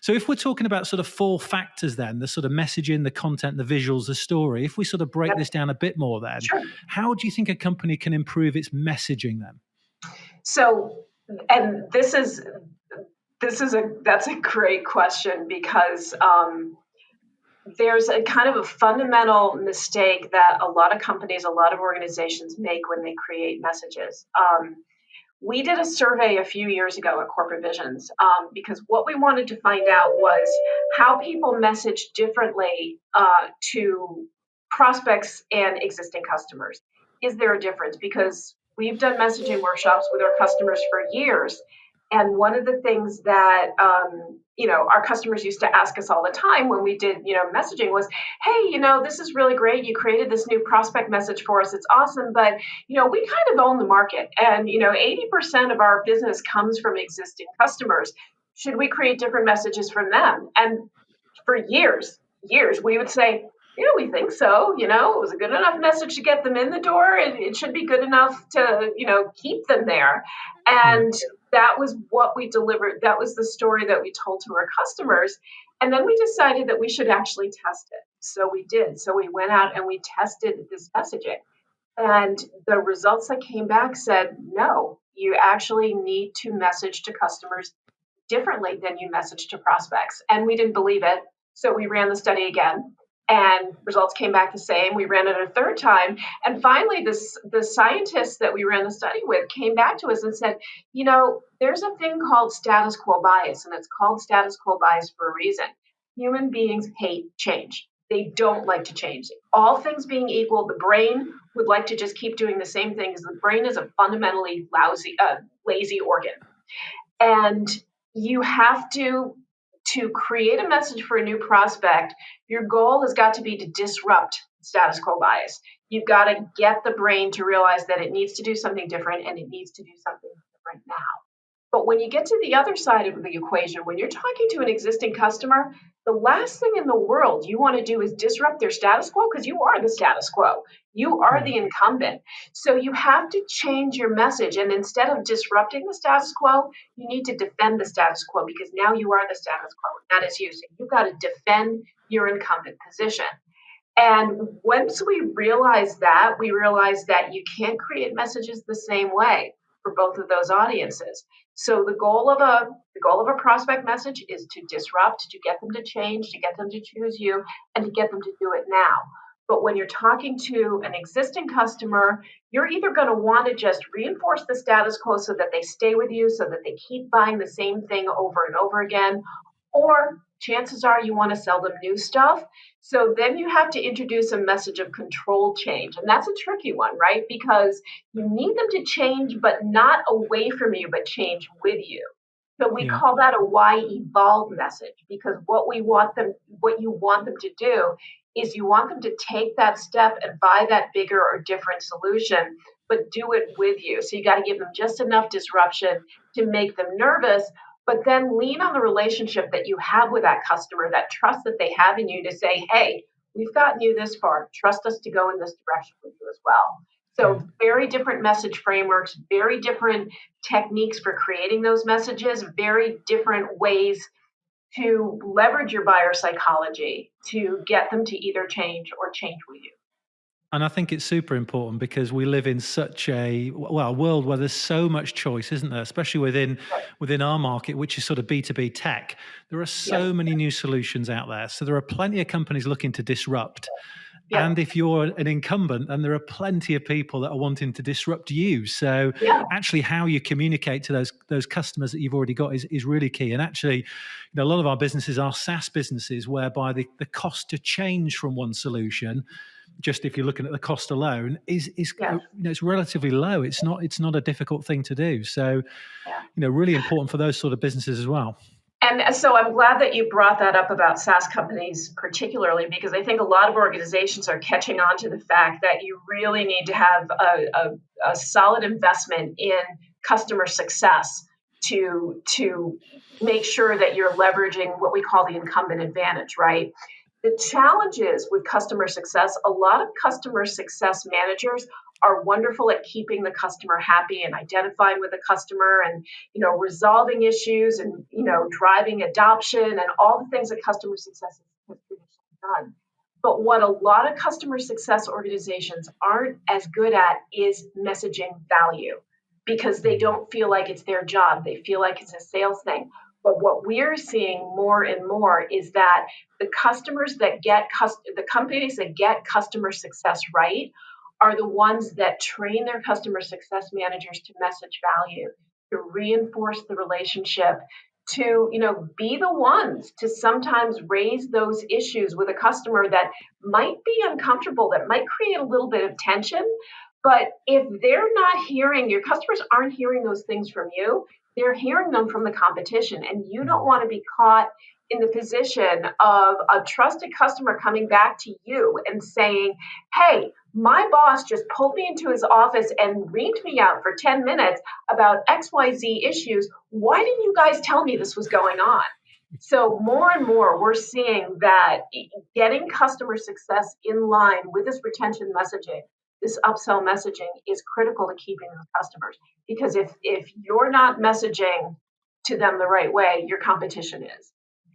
So if we're talking about sort of 4 factors then, the sort of messaging, the content, the visuals, the story, if we sort of break this down a bit more then, Sure. how do you think a company can improve its messaging then? So, and that's a great question because there's a kind of a fundamental mistake that a lot of companies, a lot of organizations make when they create messages. We did a survey a few years ago at Corporate Visions because what we wanted to find out was how people message differently to prospects and existing customers. Is there a difference? Because we've done messaging workshops with our customers for years. And one of the things that our customers used to ask us all the time when we did messaging was, hey, this is really great. You created this new prospect message for us. It's awesome, but we kind of own the market, and 80% of our business comes from existing customers. Should we create different messages from them? And for years, we would say, we think so. It was a good enough message to get them in the door, and it should be good enough to keep them there. And that was what we delivered. That was the story that we told to our customers. And then we decided that we should actually test it. So we did. So we went out and we tested this messaging. And the results that came back said, no, you actually need to message to customers differently than you message to prospects. And we didn't believe it. So we ran the study again. And results came back the same. We ran it a third time. And finally, the scientists that we ran the study with came back to us and said, there's a thing called status quo bias, and it's called status quo bias for a reason. Human beings hate change. They don't like to change. All things being equal, the brain would like to just keep doing the same thing because the brain is a fundamentally lazy organ. And you have to create a message for a new prospect, your goal has got to be to disrupt status quo bias. You've got to get the brain to realize that it needs to do something different and it needs to do something different now. But when you get to the other side of the equation, when you're talking to an existing customer, the last thing in the world you want to do is disrupt their status quo because you are the status quo. You are the incumbent. So you have to change your message. And instead of disrupting the status quo, you need to defend the status quo because now you are the status quo. That is you. So you've got to defend your incumbent position. And once we realized that you can't create messages the same way for both of those audiences. So the goal of a prospect message is to disrupt, to get them to change, to get them to choose you, and to get them to do it now. But when you're talking to an existing customer, you're either going to want to just reinforce the status quo so that they stay with you, so that they keep buying the same thing over and over again, or chances are you want to sell them new stuff. So then you have to introduce a message of control change. And that's a tricky one, right? Because you need them to change, but not away from you, but change with you. So we call that a why evolve message, because what you want them to do is you want them to take that step and buy that bigger or different solution, but do it with you. So you got to give them just enough disruption to make them nervous, but then lean on the relationship that you have with that customer, that trust that they have in you to say, hey, we've gotten you this far. Trust us to go in this direction with you as well. So very different message frameworks, very different techniques for creating those messages, very different ways to leverage your buyer psychology to get them to either change or change with you. And I think it's super important because we live in such a world where there's so much choice, isn't there? Especially within our market, which is sort of B2B tech. There are so many new solutions out there. So there are plenty of companies looking to disrupt. Yeah. And if you're an incumbent, then there are plenty of people that are wanting to disrupt you. So actually how you communicate to those customers that you've already got is really key. And actually, a lot of our businesses are SaaS businesses whereby the cost to change from one solution, just if you're looking at the cost alone, is it's relatively low. It's not a difficult thing to do. So, really important for those sort of businesses as well. And so I'm glad that you brought that up about SaaS companies particularly, because I think a lot of organizations are catching on to the fact that you really need to have a solid investment in customer success to make sure that you're leveraging what we call the incumbent advantage, right? The challenges with customer success, a lot of customer success managers are wonderful at keeping the customer happy and identifying with the customer and, resolving issues and, driving adoption and all the things that customer success has traditionally done. But what a lot of customer success organizations aren't as good at is messaging value because they don't feel like it's their job. They feel like it's a sales thing. But what we're seeing more and more is that the the companies that get customer success right are the ones that train their customer success managers to message value, to reinforce the relationship, to be the ones to sometimes raise those issues with a customer that might be uncomfortable, that might create a little bit of tension. But if they're not hearing, your customers aren't hearing those things from you, they're hearing them from the competition. And you don't want to be caught in the position of a trusted customer coming back to you and saying, hey, my boss just pulled me into his office and reamed me out for 10 minutes about XYZ issues. Why didn't you guys tell me this was going on? So more and more, we're seeing that getting customer success in line with this retention messaging, this upsell messaging is critical to keeping those customers. Because if you're not messaging to them the right way, your competition is.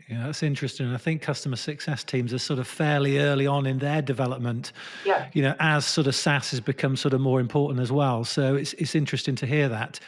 Yeah, that's interesting. I think customer success teams are sort of fairly early on in their development, Yeah. as sort of SaaS has become sort of more important as well. So it's interesting to hear that.